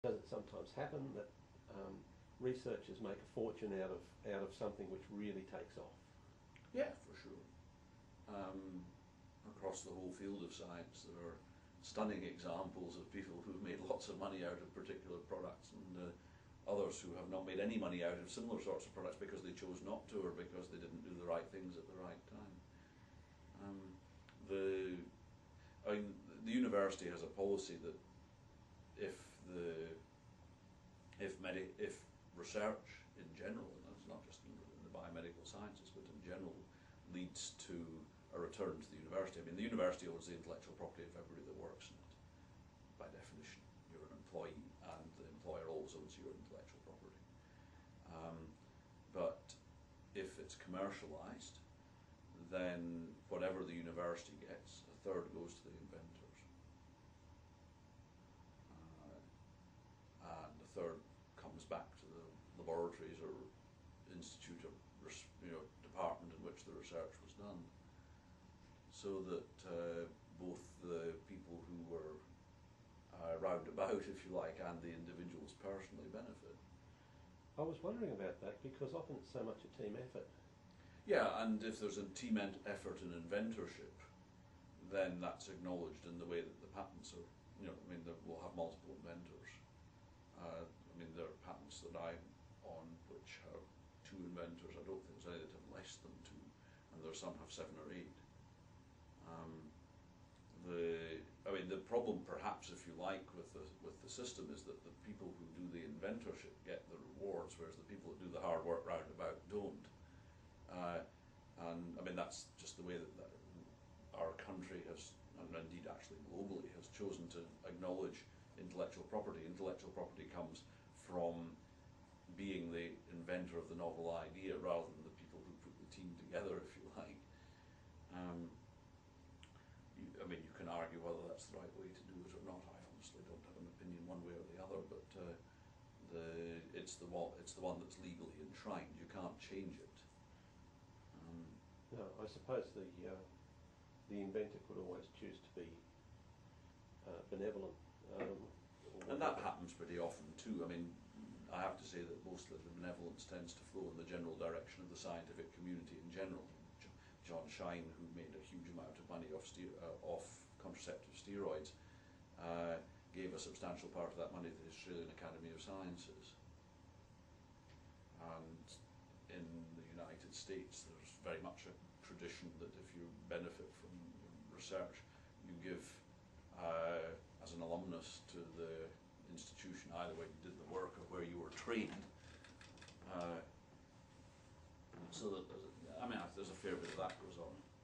Does it sometimes happen that researchers make a fortune out of something which really takes off? Yeah, for sure. Across the whole field of science, there are stunning examples of people who've made lots of money out of particular products, and others who have not made any money out of similar sorts of products because they chose not to, or because they didn't do the right things at the right time. The university has a policy that if research in general, and that's not just in the biomedical sciences, but in general, leads to a return to the university. I mean, the university owns the intellectual property of everybody that works in it. By definition, you're an employee, and the employer always owns your intellectual property. But if it's commercialised, then whatever the university gets, a third goes to the inventors, and a third comes back to the laboratories or institute or department in which the research was done, so that both the people who were roundabout, if you like, and the individuals personally benefit. I was wondering about that because often it's so much a team effort. Yeah, and if there's a team effort in inventorship, then that's acknowledged in the way that the patents are. We'll have multiple inventors. There are patents that I'm on which have 2 inventors. I don't think there's any that have less than 2, and there are some have 7 or 8. The problem, perhaps, if you like, with the system is that the people who do the inventorship get the rewards, whereas the people that do the hard work roundabout don't. That's just the way that our country has, and indeed actually globally, has chosen to acknowledge intellectual property. Intellectual property comes from being the inventor of the novel idea rather than the people who put the team together, if you like. You can argue whether that's the right way to do it or not. I honestly don't have an opinion one way or the other, but it's the one that's legally enshrined. You can't change it. No, I suppose the inventor could always choose to be benevolent. And that happens pretty often too. I have to say that most of the benevolence tends to flow in the general direction of the scientific community in general. John Shine, who made a huge amount of money off contraceptive steroids, gave a substantial part of that money to the Australian Academy of Sciences. And in the United States, there's very much a tradition that if you benefit from research, you give as an alumnus to the institution, either where you did the work or where you were trained. So that there's a fair bit of that goes on.